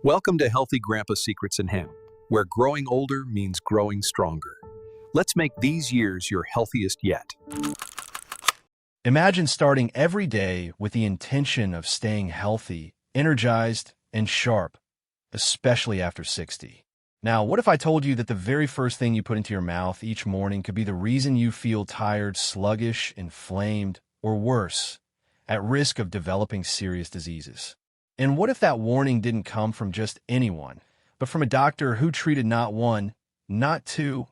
Welcome to Healthy Grandpa Secrets and Him, where growing older means growing stronger. Let's make these years your healthiest yet. Imagine starting every day with the intention of staying healthy, energized, and sharp, especially after 60. Now, what if I told you that the very first thing you put into your mouth each morning could be the reason you feel tired, sluggish, inflamed, or worse, at risk of developing serious diseases? And what if that warning didn't come from just anyone, but from a doctor who treated not one, not two,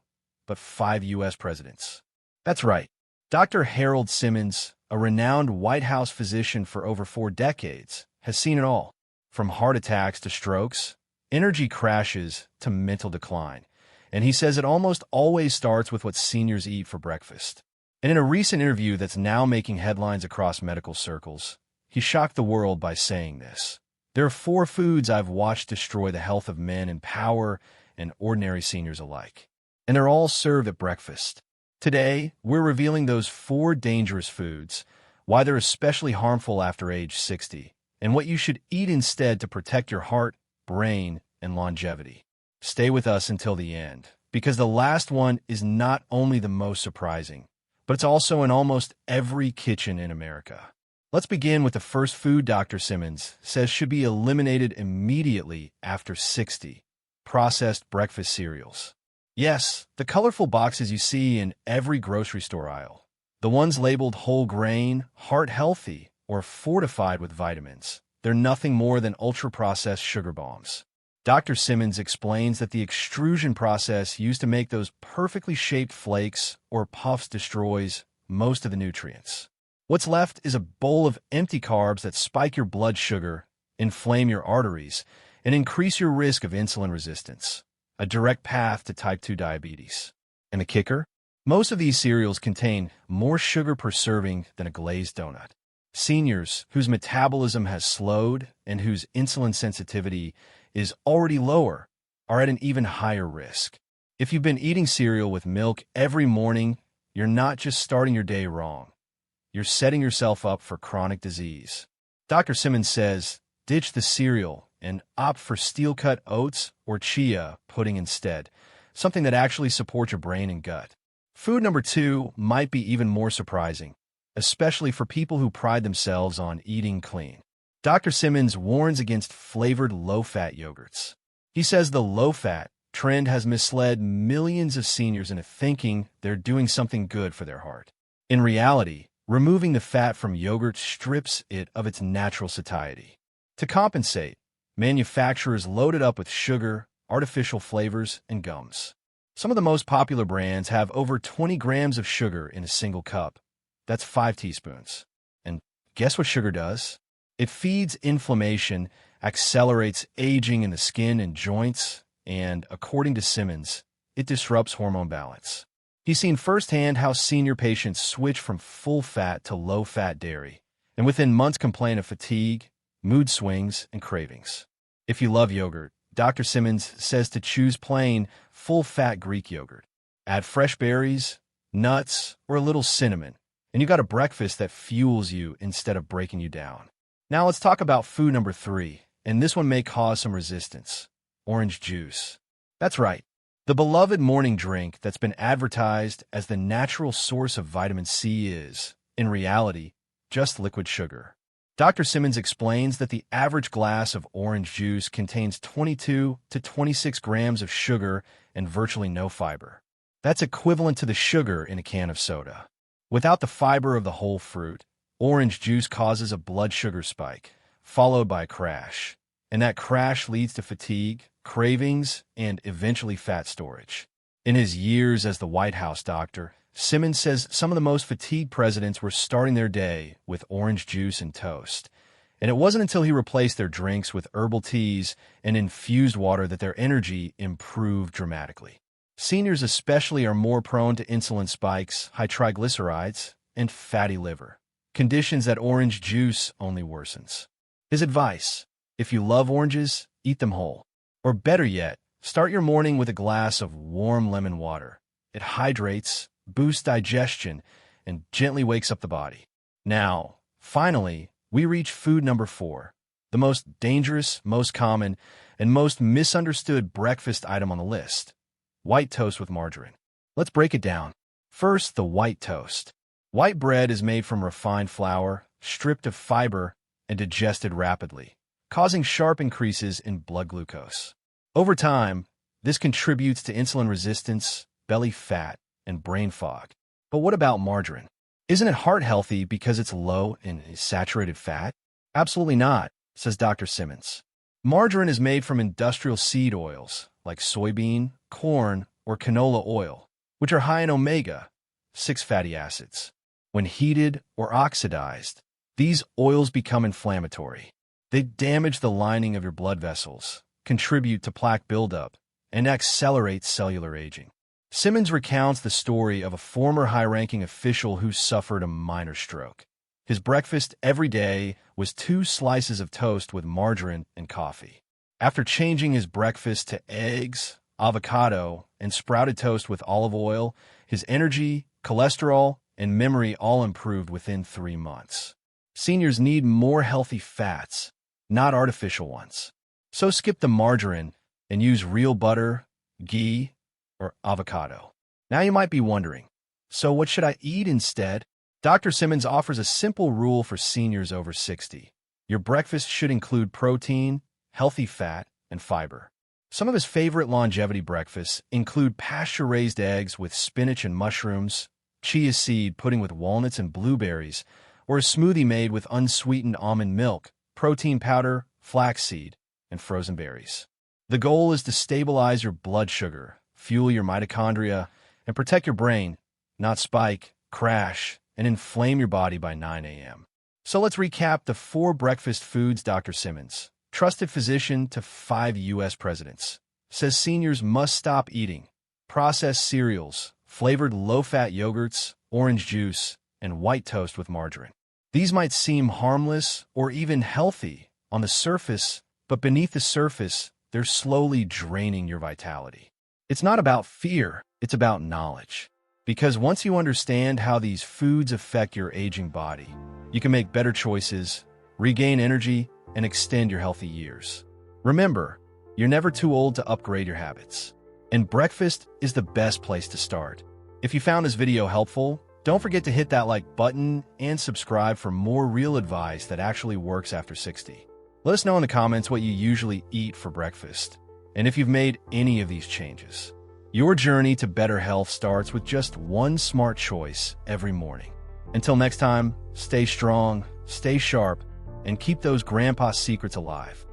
but 5 U.S. presidents? That's right. Dr. Harold Simmons, a renowned White House physician for over 4 decades, has seen it all, from heart attacks to strokes, energy crashes to mental decline. And he says it almost always starts with what seniors eat for breakfast. And in a recent interview that's now making headlines across medical circles, he shocked the world by saying this: "There are 4 foods I've watched destroy the health of men in power and ordinary seniors alike. And they're all served at breakfast." Today, we're revealing those 4 dangerous foods, why they're especially harmful after age 60, and what you should eat instead to protect your heart, brain, and longevity. Stay with us until the end, because the last one is not only the most surprising, but it's also in almost every kitchen in America. Let's begin with the first food Dr. Simmons says should be eliminated immediately after 60: processed breakfast cereals. Yes, the colorful boxes you see in every grocery store aisle. The ones labeled whole grain, heart healthy, or fortified with vitamins. They're nothing more than ultra-processed sugar bombs. Dr. Simmons explains that the extrusion process used to make those perfectly shaped flakes or puffs destroys most of the nutrients. What's left is a bowl of empty carbs that spike your blood sugar, inflame your arteries, and increase your risk of insulin resistance, a direct path to type 2 diabetes. And the kicker? Most of these cereals contain more sugar per serving than a glazed donut. Seniors whose metabolism has slowed and whose insulin sensitivity is already lower are at an even higher risk. If you've been eating cereal with milk every morning, you're not just starting your day wrong. You're setting yourself up for chronic disease. Dr. Simmons says, ditch the cereal and opt for steel-cut oats or chia pudding instead, something that actually supports your brain and gut. Food number 2 might be even more surprising, especially for people who pride themselves on eating clean. Dr. Simmons warns against flavored low-fat yogurts. He says the low-fat trend has misled millions of seniors into thinking they're doing something good for their heart. In reality, removing the fat from yogurt strips it of its natural satiety. To compensate, manufacturers load it up with sugar, artificial flavors, and gums. Some of the most popular brands have over 20 grams of sugar in a single cup. That's 5 teaspoons. And guess what sugar does? It feeds inflammation, accelerates aging in the skin and joints, and, according to Simmons, it disrupts hormone balance. He's seen firsthand how senior patients switch from full-fat to low-fat dairy, and within months complain of fatigue, mood swings, and cravings. If you love yogurt, Dr. Simmons says to choose plain, full-fat Greek yogurt. Add fresh berries, nuts, or a little cinnamon, and you got a breakfast that fuels you instead of breaking you down. Now let's talk about food number 3, and this one may cause some resistance: orange juice. That's right. The beloved morning drink that's been advertised as the natural source of vitamin C is, in reality, just liquid sugar. Dr. Simmons explains that the average glass of orange juice contains 22 to 26 grams of sugar and virtually no fiber. That's equivalent to the sugar in a can of soda. Without the fiber of the whole fruit, orange juice causes a blood sugar spike, followed by a crash. And that crash leads to fatigue, cravings, and eventually fat storage. In his years as the White House doctor, Simmons says some of the most fatigued presidents were starting their day with orange juice and toast. And it wasn't until he replaced their drinks with herbal teas and infused water that their energy improved dramatically. Seniors especially are more prone to insulin spikes, high triglycerides, and fatty liver, conditions that orange juice only worsens. His advice: if you love oranges, eat them whole. Or better yet, start your morning with a glass of warm lemon water. It hydrates, boosts digestion, and gently wakes up the body. Now, finally, we reach food number 4, the most dangerous, most common, and most misunderstood breakfast item on the list: white toast with margarine. Let's break it down. First, the white toast. White bread is made from refined flour, stripped of fiber, and digested rapidly, causing sharp increases in blood glucose. Over time, this contributes to insulin resistance, belly fat, and brain fog. But what about margarine? Isn't it heart healthy because it's low in saturated fat? Absolutely not, says Dr. Simmons. Margarine is made from industrial seed oils like soybean, corn, or canola oil, which are high in omega-6 fatty acids. When heated or oxidized, these oils become inflammatory. They damage the lining of your blood vessels, contribute to plaque buildup, and accelerate cellular aging. Simmons recounts the story of a former high-ranking official who suffered a minor stroke. His breakfast every day was 2 slices of toast with margarine and coffee. After changing his breakfast to eggs, avocado, and sprouted toast with olive oil, his energy, cholesterol, and memory all improved within 3 months. Seniors need more healthy fats, not artificial ones. So skip the margarine and use real butter, ghee, or avocado. Now you might be wondering, so what should I eat instead? Dr. Simmons offers a simple rule for seniors over 60. Your breakfast should include protein, healthy fat, and fiber. Some of his favorite longevity breakfasts include pasture-raised eggs with spinach and mushrooms, chia seed pudding with walnuts and blueberries, or a smoothie made with unsweetened almond milk, protein powder, flaxseed, and frozen berries. The goal is to stabilize your blood sugar, fuel your mitochondria, and protect your brain, not spike, crash, and inflame your body by 9 a.m. So let's recap the 4 breakfast foods Dr. Simmons, trusted physician to 5 U.S. presidents, says seniors must stop eating: processed cereals, flavored low-fat yogurts, orange juice, and white toast with margarine. These might seem harmless or even healthy on the surface, but beneath the surface, they're slowly draining your vitality. It's not about fear, it's about knowledge. Because once you understand how these foods affect your aging body, you can make better choices, regain energy, and extend your healthy years. Remember, you're never too old to upgrade your habits, and breakfast is the best place to start. If you found this video helpful, don't forget to hit that like button and subscribe for more real advice that actually works after 60. Let us know in the comments what you usually eat for breakfast, and if you've made any of these changes. Your journey to better health starts with just one smart choice every morning. Until next time, stay strong, stay sharp, and keep those grandpa secrets alive.